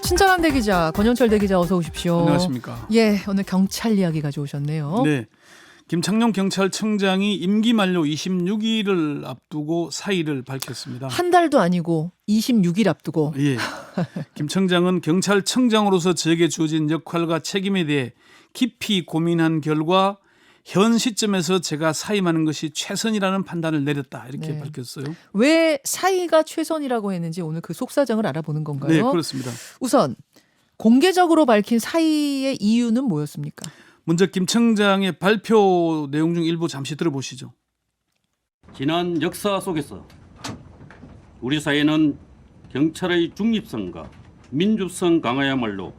친절한 대기자 권영철 대기자 어서 오십시오. 안녕하십니까. 예, 오늘 경찰 이야기 가져오셨네요. 네, 김창룡 경찰청장이 임기 만료 26일을 앞두고 사의를 밝혔습니다. 한 달도 아니고 26일 앞두고. 예, 김 청장은 경찰청장으로서 저에게 주어진 역할과 책임에 대해 깊이 고민한 결과 현 시점에서 제가 사임하는 것이 최선이라는 판단을 내렸다 이렇게 네. 밝혔어요. 왜 사의가 최선이라고 했는지 오늘 그 속사정을 알아보는 건가요? 네, 그렇습니다. 우선 공개적으로 밝힌 사의의 이유는 뭐였습니까? 먼저 김 청장의 발표 내용 중 일부 잠시 들어보시죠. 지난 역사 속에서 우리 사회는 경찰의 중립성과 민주성 강화야말로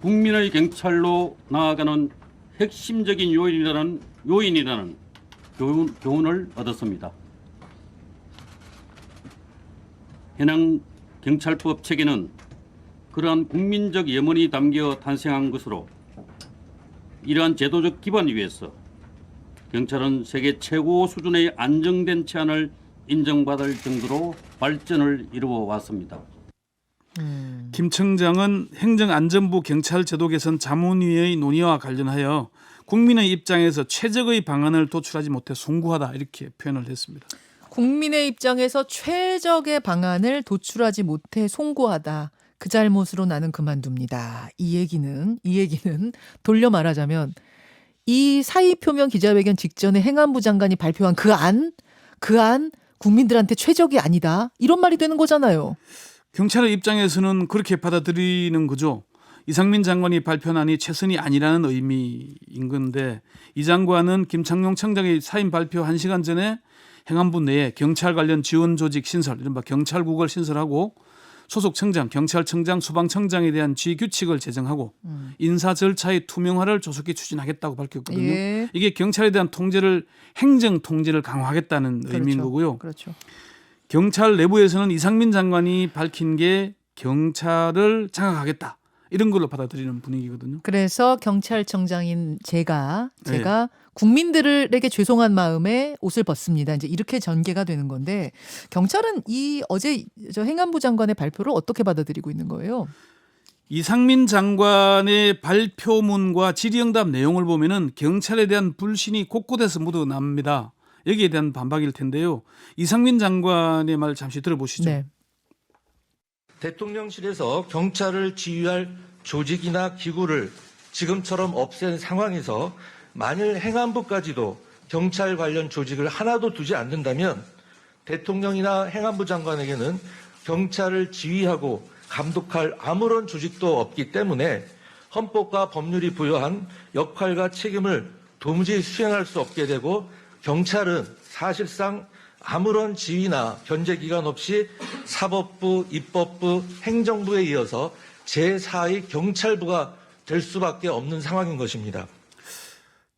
국민의 경찰로 나아가는 핵심적인 요인이라는 교훈을 얻었습니다. 현행 경찰법 체계는 그러한 국민적 염원이 담겨 탄생한 것으로 이러한 제도적 기반 위에서 경찰은 세계 최고 수준의 안정된 치안을 인정받을 정도로 발전을 이루어 왔습니다. 김 청장은 행정안전부 경찰제도 개선 자문위의 논의와 관련하여 국민의 입장에서 최적의 방안을 도출하지 못해 송구하다 이렇게 표현을 했습니다. 국민의 입장에서 최적의 방안을 도출하지 못해 송구하다. 그 잘못으로 나는 그만둡니다. 이 얘기는 돌려 말하자면 이 사의 표명 기자회견 직전에 행안부 장관이 발표한 그 안 국민들한테 최적이 아니다. 이런 말이 되는 거잖아요. 경찰의 입장에서는 그렇게 받아들이는 거죠. 이상민 장관이 발표한 안이 최선이 아니라는 의미인 건데 이 장관은 김창룡 청장의 사임 발표 1시간 전에 행안부 내에 경찰 관련 지원 조직 신설, 이른바 경찰국을 신설하고 소속 청장, 경찰청장, 소방청장에 대한 지휘 규칙을 제정하고 인사 절차의 투명화를 조속히 추진하겠다고 밝혔거든요. 예. 이게 경찰에 대한 행정 통제를 강화하겠다는 의미인 거고요. 그렇죠. 경찰 내부에서는 이상민 장관이 밝힌 게 경찰을 장악하겠다 이런 걸로 받아들이는 분위기거든요. 그래서 경찰청장인 제가 네. 국민들에게 죄송한 마음에 옷을 벗습니다. 이제 이렇게 전개가 되는 건데 경찰은 이 어제 저 행안부 장관의 발표를 어떻게 받아들이고 있는 거예요? 이상민 장관의 발표문과 질의응답 내용을 보면은 경찰에 대한 불신이 곳곳에서 묻어납니다. 여기에 대한 반박일 텐데요. 이상민 장관의 말 잠시 들어보시죠. 네. 대통령실에서 경찰을 지휘할 조직이나 기구를 지금처럼 없앤 상황에서 만일 행안부까지도 경찰 관련 조직을 하나도 두지 않는다면 대통령이나 행안부 장관에게는 경찰을 지휘하고 감독할 아무런 조직도 없기 때문에 헌법과 법률이 부여한 역할과 책임을 도무지 수행할 수 없게 되고 경찰은 사실상 아무런 지휘나 견제 기관 없이 사법부, 입법부, 행정부에 이어서 제4의 경찰부가 될 수밖에 없는 상황인 것입니다.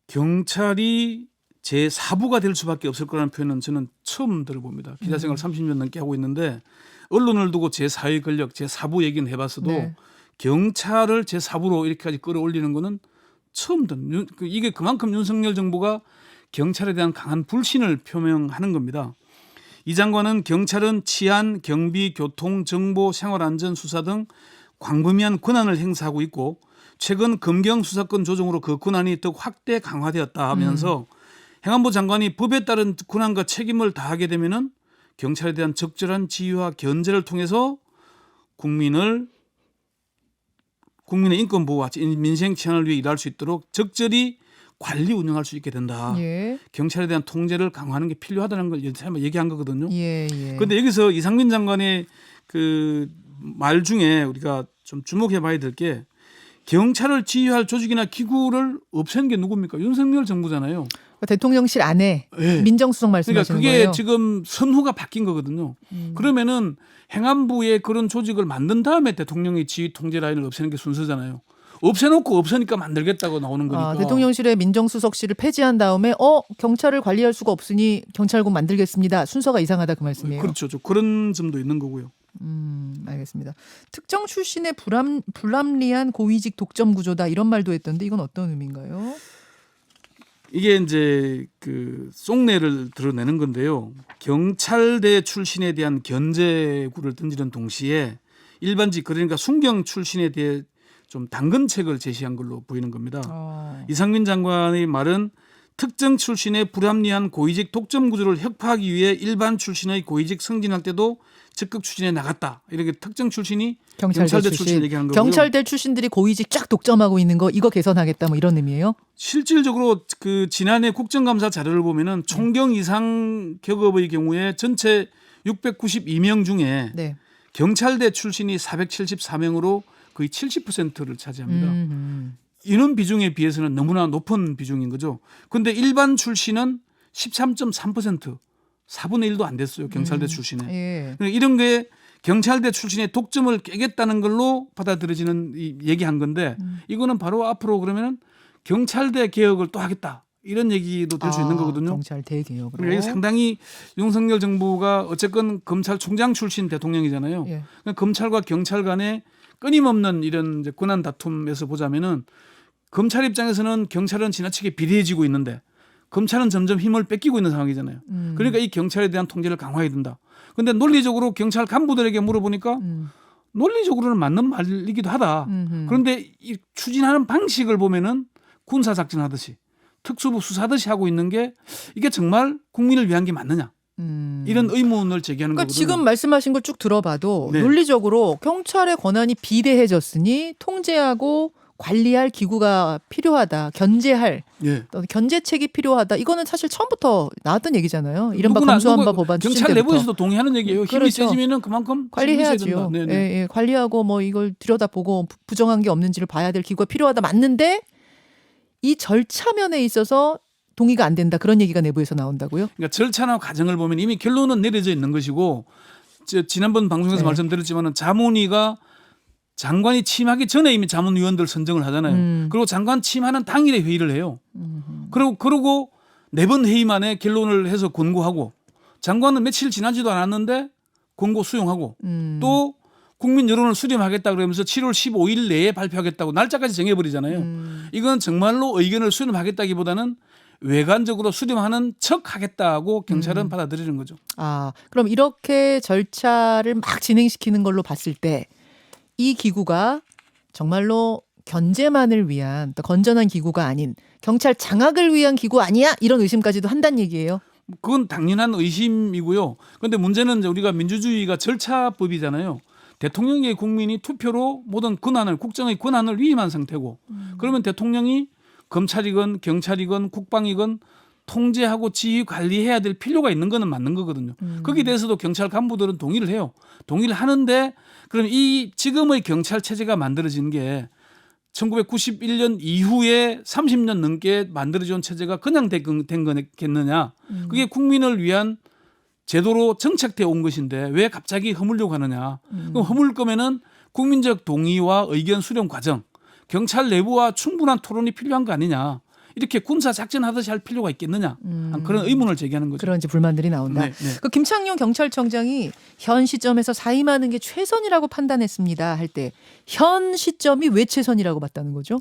경찰이 제4부가 될 수밖에 없을 거라는 표현은 저는 처음 들어봅니다. 기자 생활 30년 넘게 하고 있는데 언론을 두고 제4의 권력, 제4부 얘기는 해봤어도 네. 경찰을 제4부로 이렇게까지 끌어올리는 거는 처음 듣는. 이게 그만큼 윤석열 정부가 경찰에 대한 강한 불신을 표명하는 겁니다. 이 장관은 경찰은 치안, 경비, 교통, 정보, 생활안전, 수사 등 광범위한 권한을 행사하고 있고 최근 검경 수사권 조정으로 그 권한이 더욱 확대 강화되었다 하면서 행안부 장관이 법에 따른 권한과 책임을 다하게 되면은 경찰에 대한 적절한 지휘와 견제를 통해서 국민의 인권 보호와 민생 치안을 위해 일할 수 있도록 적절히 관리 운영할 수 있게 된다. 예. 경찰에 대한 통제를 강화하는 게 필요하다는 걸 얘기한 거거든요. 예. 그런데 여기서 이상민 장관의 그 말 중에 우리가 좀 주목해봐야 될 게 경찰을 지휘할 조직이나 기구를 없앤 게 누굽니까? 윤석열 정부잖아요. 대통령실 안에 네. 민정수석 그러니까 말씀하시는 그게 거예요? 지금 선후가 바뀐 거거든요. 그러면은 행안부에 그런 조직을 만든 다음에 대통령이 지휘 통제 라인을 없애는 게 순서잖아요. 없애놓고 없으니까 만들겠다고 나오는 거니까. 대통령실의 민정수석실을 폐지한 다음에 경찰을 관리할 수가 없으니 경찰국 만들겠습니다. 순서가 이상하다 그 말씀이에요. 그렇죠. 그런 점도 있는 거고요. 알겠습니다. 특정 출신의 불합리한 고위직 독점 구조다 이런 말도 했던데 이건 어떤 의미인가요? 이게 이제 그 속내를 드러내는 건데요. 경찰대 출신에 대한 견제구를 던지는 동시에 일반직 그러니까 순경 출신에 대해 좀 당근책을 제시한 걸로 보이는 겁니다. 이상민 장관의 말은 특정 출신의 불합리한 고위직 독점 구조를 혁파하기 위해 일반 출신의 고위직 승진할 때도 적극 추진해 나갔다. 이렇게 특정 출신이 경찰대 출신 얘기하는 거고요. 경찰대 출신들이 고위직 쫙 독점하고 있는 거 이거 개선하겠다 뭐 이런 의미예요? 실질적으로 그 지난해 국정감사 자료를 보면은 총경 이상 격업의 경우에 전체 692명 중에 네. 경찰대 출신이 474명으로 거의 70%를 차지합니다. 인원 비중에 비해서는 너무나 높은 비중인 거죠. 그런데 일반 출신은 13.3%, 4분의 1도 안 됐어요. 경찰대 출신에. 예. 그러니까 이런 게 경찰대 출신의 독점을 깨겠다는 걸로 받아들여지는 얘기한 건데 이거는 바로 앞으로 그러면은 경찰대 개혁을 또 하겠다. 이런 얘기도 될 수 있는 거거든요. 경찰대 개혁으로. 그러니까 이게 상당히 윤석열 정부가 어쨌건 검찰총장 출신 대통령이잖아요. 예. 그러니까 검찰과 경찰 간의 끊임없는 이런 이제 권한 다툼에서 보자면은 검찰 입장에서는 경찰은 지나치게 비리해지고 있는데 검찰은 점점 힘을 뺏기고 있는 상황이잖아요. 그러니까 이 경찰에 대한 통제를 강화해야 된다. 그런데 논리적으로 경찰 간부들에게 물어보니까 논리적으로는 맞는 말이기도 하다. 그런데 이 추진하는 방식을 보면은 군사 작전하듯이 특수부 수사하듯이 하고 있는 게 이게 정말 국민을 위한 게 맞느냐. 이런 의문을 제기하는 그러니까 거거든요. 지금 말씀하신 걸 쭉 들어봐도 네. 논리적으로 경찰의 권한이 비대해졌으니 통제하고 관리할 기구가 필요하다. 견제할 예. 어떤 견제책이 필요하다. 이거는 사실 처음부터 나왔던 얘기잖아요. 이른바 누구나 검수완박 법안 추진 경찰 때부터. 내부에서도 동의하는 얘기예요. 힘이 그렇죠. 세지면은 그만큼 관리해야죠. 네네. 예, 관리하고 뭐 이걸 들여다보고 부정한 게 없는지를 봐야 될 기구가 필요하다. 맞는데 이 절차 면에 있어서 동의가 안 된다. 그런 얘기가 내부에서 나온다고요? 그러니까 절차나 과정을 보면 이미 결론은 내려져 있는 것이고 지난번 방송에서 네. 말씀드렸지만은 자문위가 장관이 취임하기 전에 이미 자문위원들 선정을 하잖아요. 그리고 장관 취임하는 당일에 회의를 해요. 그러고 4번 회의 만에 결론을 해서 권고하고 장관은 며칠 지나지도 않았는데 권고 수용하고 또 국민 여론을 수렴하겠다 그러면서 7월 15일 내에 발표하겠다고 날짜까지 정해버리잖아요. 이건 정말로 의견을 수렴하겠다기보다는 외관적으로 수렴하는 척하겠다고 경찰은 받아들이는 거죠. 아, 그럼 이렇게 절차를 막 진행시키는 걸로 봤을 때 이 기구가 정말로 견제만을 위한 또 건전한 기구가 아닌 경찰 장악을 위한 기구 아니야? 이런 의심까지도 한다는 얘기예요. 그건 당연한 의심이고요. 그런데 문제는 이제 우리가 민주주의가 절차법이잖아요. 대통령의 국민이 투표로 모든 권한을 국정의 권한을 위임한 상태고 그러면 대통령이 검찰이건 경찰이건 국방이건 통제하고 지휘 관리해야 될 필요가 있는 거는 맞는 거거든요. 거기에 대해서도 경찰 간부들은 동의를 해요. 동의를 하는데 그럼 이 지금의 경찰 체제가 만들어진 게 1991년 이후에 30년 넘게 만들어진 체제가 그냥 된 거겠느냐. 그게 국민을 위한 제도로 정착되어 온 것인데 왜 갑자기 허물려고 하느냐. 그럼 허물 거면은 국민적 동의와 의견 수렴 과정, 경찰 내부와 충분한 토론이 필요한 거 아니냐. 이렇게 군사 작전하듯이 할 필요가 있겠느냐. 그런 의문을 제기하는 거죠. 그런 이제 불만들이 나온다. 네, 네. 그 김창룡 경찰청장이 현 시점에서 사임하는 게 최선이라고 판단했습니다 할 때 현 시점이 왜 최선이라고 봤다는 거죠?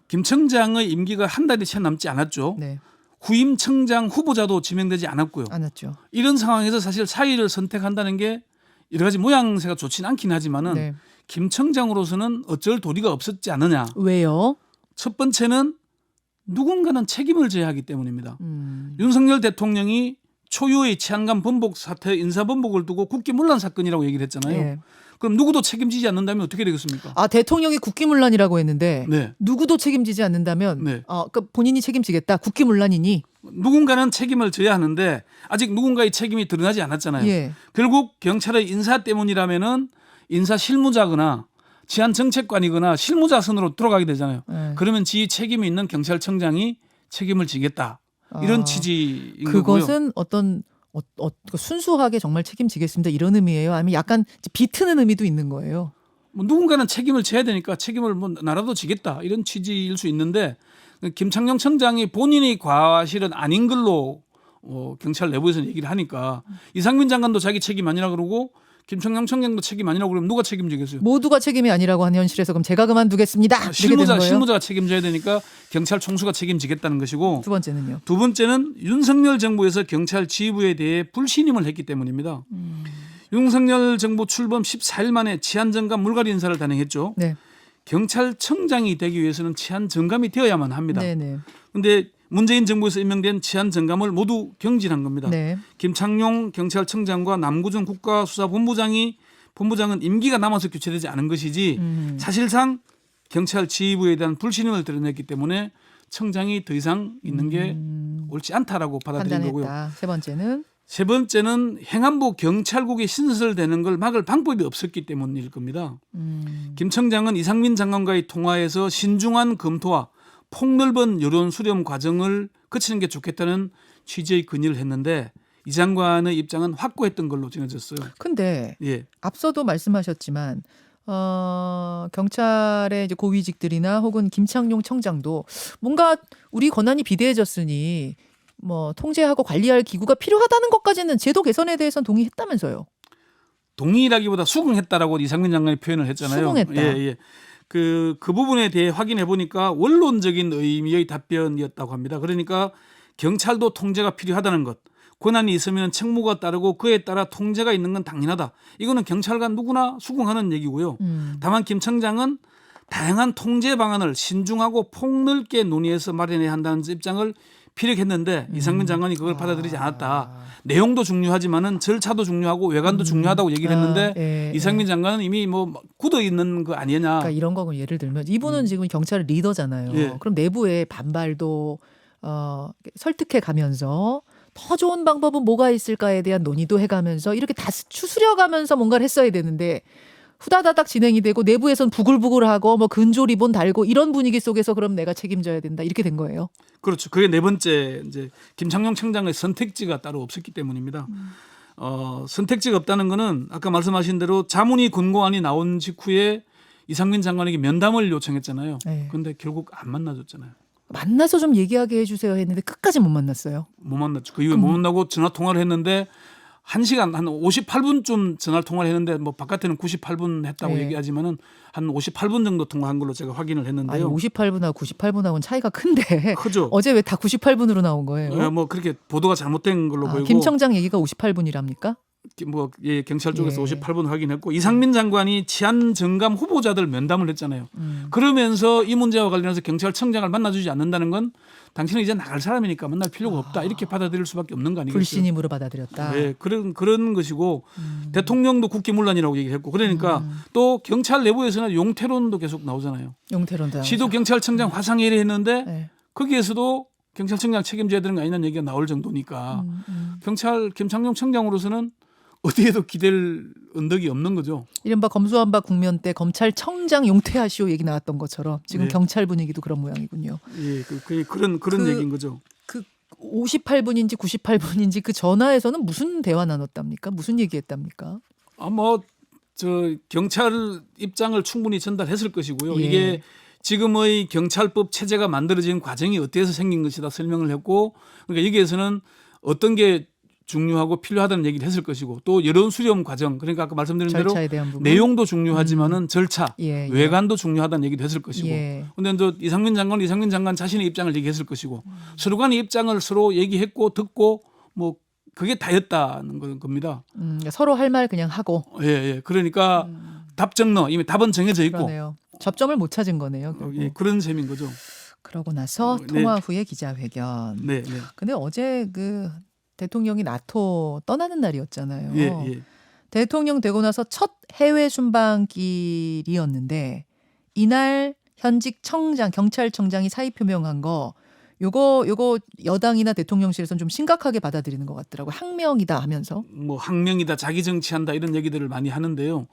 김 청장의 임기가 한 달이 채 남지 않았죠. 네, 후임 청장 후보자도 지명되지 않았고요. 안 왔죠. 이런 상황에서 사실 사위를 선택한다는 게 여러 가지 모양새가 좋지는 않긴 하지만은 네. 김 청장으로서는 어쩔 도리가 없었지 않느냐. 왜요? 첫 번째는 누군가는 책임을 져야 하기 때문입니다. 윤석열 대통령이 초유의 치안감 번복 사태 인사 번복을 두고 국기문란 사건이라고 얘기를 했잖아요. 네. 그럼 누구도 책임지지 않는다면 어떻게 되겠습니까? 아, 대통령이 국기문란이라고 했는데 네. 누구도 책임지지 않는다면 네. 그러니까 본인이 책임지겠다. 국기문란이니. 누군가는 책임을 져야 하는데 아직 누군가의 책임이 드러나지 않았잖아요. 예. 결국 경찰의 인사 때문이라면은 인사 실무자거나 치안 정책관이거나 실무자 선으로 들어가게 되잖아요. 네. 그러면 지 책임이 있는 경찰청장이 책임을 지겠다. 이런 취지인 거고요. 그것은 어떤 순수하게 정말 책임지겠습니다. 이런 의미예요. 아니면 약간 비트는 의미도 있는 거예요. 뭐 누군가는 책임을 져야 되니까 책임을 뭐 나라도 지겠다. 이런 취지일 수 있는데 김창룡 청장이 본인이 과실은 아닌 걸로 경찰 내부에서 얘기를 하니까 이상민 장관도 자기 책임 아니라 그러고 김청량 청장도 책임 아니라고 그러면 누가 책임지겠어요? 모두가 책임이 아니라고 하는 현실에서 그럼 제가 그만두겠습니다. 이렇게 되는 거예요. 실무자가 책임져야 되니까 경찰 총수가 책임지겠다는 것이고 두 번째는요. 두 번째는 윤석열 정부에서 경찰 지휘부에 대해 불신임을 했기 때문입니다. 윤석열 정부 출범 14일 만에 치안정감 물갈이 인사를 단행했죠. 네. 경찰청장이 되기 위해서는 치안정감이 되어야만 합니다. 네네. 그런데 문재인 정부에서 임명된 치안정감을 모두 경질한 겁니다. 네. 김창룡 경찰청장과 남구준 본부장은 임기가 남아서 교체되지 않은 것이지 사실상 경찰 지휘부에 대한 불신임을 드러냈기 때문에 청장이 더 이상 있는 게 옳지 않다라고 받아들인 거고요. 판단했다. 세 번째는 세 번째는 행안부 경찰국이 신설되는 걸 막을 방법이 없었기 때문일 겁니다. 김 청장은 이상민 장관과의 통화에서 신중한 검토와 폭넓은 여론 수렴 과정을 거치는 게 좋겠다는 취지의 건의를 했는데 이 장관의 입장은 확고했던 걸로 전해졌어요. 근데 예. 앞서도 말씀하셨지만 경찰의 이제 고위직들이나 혹은 김창룡 청장도 뭔가 우리 권한이 비대해졌으니 뭐 통제하고 관리할 기구가 필요하다는 것까지는 제도 개선에 대해서는 동의했다면서요. 동의라기보다 수긍했다라고 이상민 장관이 표현을 했잖아요. 수긍했다. 예. 그 부분에 대해 확인해 보니까 원론적인 의미의 답변이었다고 합니다. 그러니까 경찰도 통제가 필요하다는 것, 권한이 있으면 책무가 따르고 그에 따라 통제가 있는 건 당연하다. 이거는 경찰관 누구나 수긍하는 얘기고요. 다만 김 청장은 다양한 통제 방안을 신중하고 폭넓게 논의해서 마련해야 한다는 입장을 피력했는데 이상민 장관이 그걸 받아들이지 않았다. 내용도 중요하지만은 절차도 중요하고 외관도 중요하다고 얘기를 했는데 예, 이상민 장관은 이미 뭐 굳어 있는 거 아니냐. 그러니까 이런 거고 예를 들면 이분은 지금 경찰 리더잖아요. 예. 그럼 내부의 반발도 설득해 가면서 더 좋은 방법은 뭐가 있을까에 대한 논의도 해가면서 이렇게 다 추스려가면서 뭔가를 했어야 되는데 후다다닥 진행이 되고 내부에선 부글부글하고 뭐 근조 리본 달고 이런 분위기 속에서 그럼 내가 책임져야 된다 이렇게 된 거예요. 그렇죠. 그게 네 번째 이제 김창룡 청장의 선택지가 따로 없었기 때문입니다. 선택지가 없다는 거는 아까 말씀하신 대로 자문위 권고안이 나온 직후에 이상민 장관에게 면담을 요청했잖아요. 네. 그런데 결국 안 만나줬잖아요. 만나서 좀 얘기하게 해주세요 했는데 끝까지 못 만났어요. 못 만났죠. 그 이후에 못 만나고 전화 통화를 했는데 1시간 한 58분쯤 전화 통화를 했는데 뭐 바깥에는 98분 했다고 네. 얘기하지만은 한 58분 정도 통화한 걸로 제가 확인을 아니 했는데요. 58분하고 98분하고는 차이가 큰데 크죠. 어제 왜 다 98분으로 나온 거예요? 뭐 그렇게 보도가 잘못된 걸로 보이고 김 청장 얘기가 58분이랍니까? 뭐 예, 경찰 쪽에서 예. 58분 확인했고 이상민 장관이 치안 정감 후보자들 면담을 했잖아요. 그러면서 이 문제와 관련해서 경찰청장을 만나주지 않는다는 건 당신은 이제 나갈 사람이니까 만날 필요가 없다 이렇게 받아들일 수밖에 없는 거 아니겠어요? 불신임으로 받아들였다. 네, 그런 것이고 대통령도 국기문란이라고 얘기했고 그러니까 또 경찰 내부에서는 용태론도 계속 나오잖아요. 용태론도 시도 경찰청장 화상회의 했는데 네. 거기에서도 경찰청장 책임져야 되는 거 아니냐는 얘기가 나올 정도니까 경찰 김창룡 청장으로서는 어디에도 기댈 언덕이 없는 거죠. 이른바 검수완박 국면 때 검찰청장 용퇴하시오 얘기 나왔던 것처럼 지금 네. 경찰 분위기도 그런 모양이군요. 예, 그런 얘기인 거죠. 그 58분인지 98분인지 그 전화에서는 무슨 대화 나눴답니까? 무슨 얘기했답니까? 저 경찰 입장을 충분히 전달했을 것이고요. 예. 이게 지금의 경찰법 체제가 만들어진 과정이 어때서 생긴 것이다 설명을 했고, 그러니까 여기에서는 어떤 게 중요하고 필요하다는 얘기를 했을 것이고 또 여론 수렴 과정 그러니까 아까 말씀드린 대로 절차에 대한 부분. 내용도 중요하지만은 절차 예, 예. 외관도 중요하다는 얘기도 했을 것이고 예. 근데 또 이상민 장관 자신의 입장을 얘기했을 것이고 서로 간의 입장을 서로 얘기했고 듣고 뭐 그게 다였다는 겁니다. 서로 할 말 그냥 하고. 예. 그러니까 답정너 이미 답은 정해져 있고 그러네요. 접점을 못 찾은 거네요. 결국. 예, 그런 셈인 거죠. 그러고 나서 네. 통화 후에 기자회견. 네. 근데 어제 그 대통령이 나토 떠나는 날이었잖아요. 예. 대통령 되고 나서 첫 해외 순방길이었는데 이날 현직 경찰청장이 사의 표명한 거 요거 여당이나 대통령실에서는 좀 심각하게 받아들이는 것 같더라고요. 항명이다 하면서. 뭐 항명이다, 자기 정치한다 이런 얘기들을 많이 하는데요.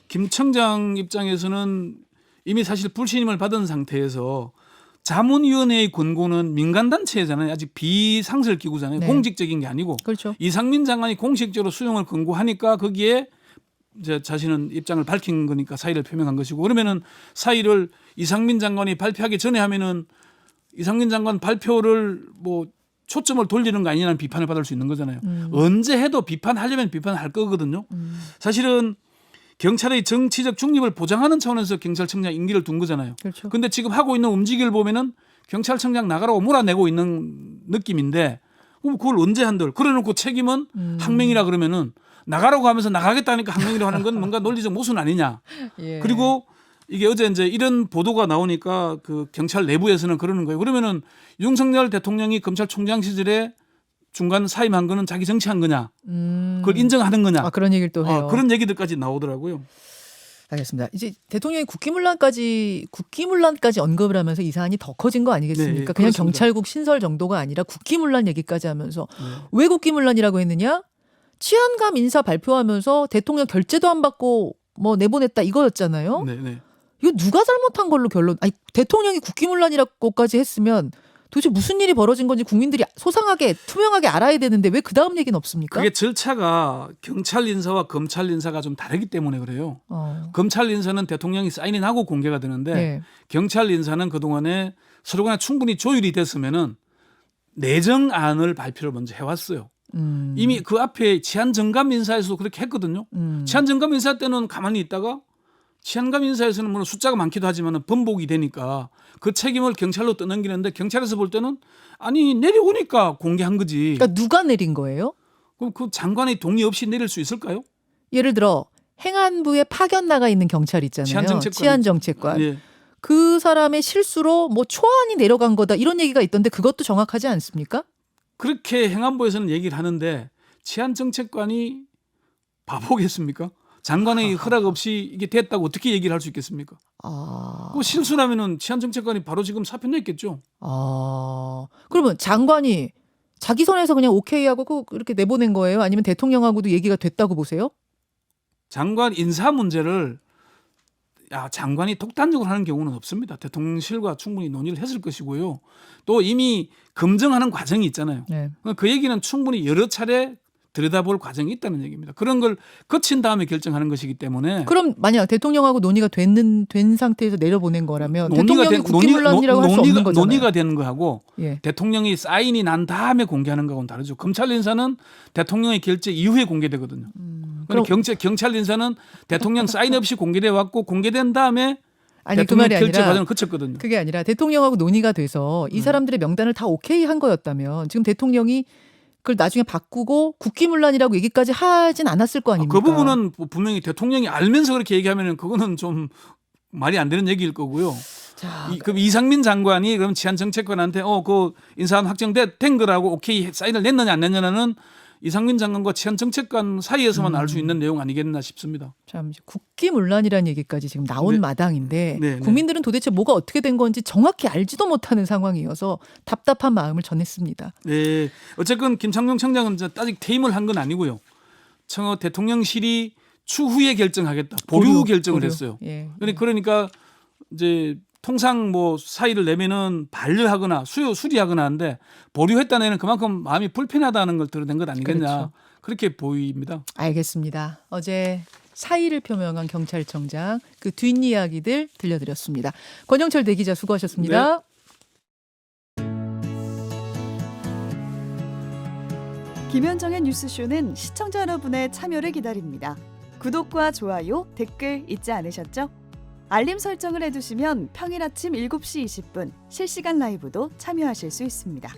김 청장 입장에서는 이미 사실 불신임을 받은 상태에서 자문위원회의 권고는 민간단체잖아요. 아직 비상설 기구잖아요. 네. 공직적인 게 아니고. 그렇죠. 이상민 장관이 공식적으로 수용을 권고하니까 거기에 이제 자신은 입장을 밝힌 거니까 사의를 표명한 것이고 그러면은 사의를 이상민 장관이 발표하기 전에 하면은 이상민 장관 발표를 뭐 초점을 돌리는 거 아니냐는 비판을 받을 수 있는 거잖아요. 언제 해도 비판하려면 비판할 거거든요. 사실은 경찰의 정치적 중립을 보장하는 차원에서 경찰청장 임기를 둔 거잖아요. 그렇죠. 근데 지금 하고 있는 움직임을 보면은 경찰청장 나가라고 몰아내고 있는 느낌인데 그럼 그걸 언제 한들 그래놓고 책임은 항명이라 그러면은 나가라고 하면서 나가겠다니까 항명이라고 하는 건 뭔가 논리적 모순 아니냐. 예. 그리고 이게 어제 이제 이런 보도가 나오니까 그 경찰 내부에서는 그러는 거예요. 그러면은 윤석열 대통령이 검찰총장 시절에 중간 사임한 거는 자기 정치한 거냐? 그걸 인정하는 거냐? 아, 그런 얘기를 또 해요. 그런 얘기들까지 나오더라고요. 알겠습니다. 이제 대통령이 국기문란까지 언급을 하면서 이 사안이 더 커진 거 아니겠습니까? 네, 그냥 그렇습니다. 경찰국 신설 정도가 아니라 국기문란 얘기까지 하면서 네. 왜 국기문란이라고 했느냐? 치안감 인사 발표하면서 대통령 결재도 안 받고 뭐 내보냈다 이거였잖아요. 네, 네. 이거 누가 잘못한 걸로 아니 대통령이 국기문란이라고까지 했으면 도대체 무슨 일이 벌어진 건지 국민들이 소상하게 투명하게 알아야 되는데 왜 그 다음 얘기는 없습니까? 그게 절차가 경찰 인사와 검찰 인사가 좀 다르기 때문에 그래요. 검찰 인사는 대통령이 사인하고 공개가 되는데 네. 경찰 인사는 그동안에 서로 간에 충분히 조율이 됐으면은 내정안을 발표를 먼저 해왔어요. 이미 그 앞에 치안정감 인사에서도 그렇게 했거든요. 치안정감 인사 때는 가만히 있다가 치안감 인사에서는 물론 숫자가 많기도 하지만 번복이 되니까 그 책임을 경찰로 떠넘기는데 경찰에서 볼 때는 아니 내려오니까 공개한 거지. 그러니까 누가 내린 거예요? 그럼 그 장관의 동의 없이 내릴 수 있을까요? 예를 들어 행안부에 파견 나가 있는 경찰 있잖아요. 치안정책관. 예. 그 사람의 실수로 뭐 초안이 내려간 거다 이런 얘기가 있던데 그것도 정확하지 않습니까? 그렇게 행안부에서는 얘기를 하는데 치안정책관이 바보겠습니까? 장관의 허락 없이 이게 됐다고 어떻게 얘기를 할 수 있겠습니까? 그 실수라면은 치안정책관이 바로 지금 사표 냈겠죠. 그러면 장관이 자기 선에서 그냥 오케이 하고 그렇게 내보낸 거예요? 아니면 대통령하고도 얘기가 됐다고 보세요? 장관 인사 문제를 장관이 독단적으로 하는 경우는 없습니다. 대통령실과 충분히 논의를 했을 것이고요. 또 이미 검증하는 과정이 있잖아요. 네. 그 얘기는 충분히 여러 차례 들여다볼 과정이 있다는 얘기입니다. 그런 걸 거친 다음에 결정하는 것이기 때문에 그럼 만약 대통령하고 논의가 된 상태에서 내려보낸 거라면 대통령이 국기문란이라고 할 수 없는 거잖아요. 논의가 되는 거하고 예. 대통령이 사인이 난 다음에 공개하는 거하고는 다르죠. 검찰 인사는 대통령의 결재 이후에 공개되거든요. 그럼 경찰 인사는 대통령 사인 없이 공개돼 왔고 공개된 다음에 아니 그 대통령 말이 결재 아니라 과정을 거쳤거든요. 그게 아니라 대통령하고 논의가 돼서 이 사람들의 명단을 다 오케이 한 거였다면 지금 대통령이 그걸 나중에 바꾸고 국기문란이라고 얘기까지 하진 않았을 거 아닙니까? 그 부분은 분명히 대통령이 알면서 그렇게 얘기하면 그거는 좀 말이 안 되는 얘기일 거고요. 자, 그럼 이상민 장관이 그럼 치안정책관한테 그 인사안 확정된 거라고 오케이 사인을 냈느냐 안 냈느냐는 이상민 장관과 치안정책관 사이에서만 알 수 있는 내용 아니겠나 싶습니다. 참 국기문란이라는 얘기까지 지금 나온 네. 마당인데 네, 네. 국민들은 도대체 뭐가 어떻게 된 건지 정확히 알지도 못하는 상황이어서 답답한 마음을 전했습니다. 네, 어쨌건 김창룡 청장은 아직 퇴임을 한 건 아니고요. 대통령실이 추후에 결정하겠다. 보류 결정을 했어요. 예. 그러니까 이제 통상 뭐 사의를 내면은 반려하거나 수리하거나 하는데 보류했다는 애는 그만큼 마음이 불편하다는 걸 드러낸 것 아니겠냐. 그렇죠. 그렇게 보입니다. 알겠습니다. 어제 사의를 표명한 경찰청장 그 뒷이야기들 들려드렸습니다. 권영철 대기자 수고하셨습니다. 김현정의 뉴스쇼는 시청자 여러분의 참여를 기다립니다. 구독과 좋아요, 댓글 잊지 않으셨죠? 알림 설정을 해두시면 평일 아침 7시 20분 실시간 라이브도 참여하실 수 있습니다.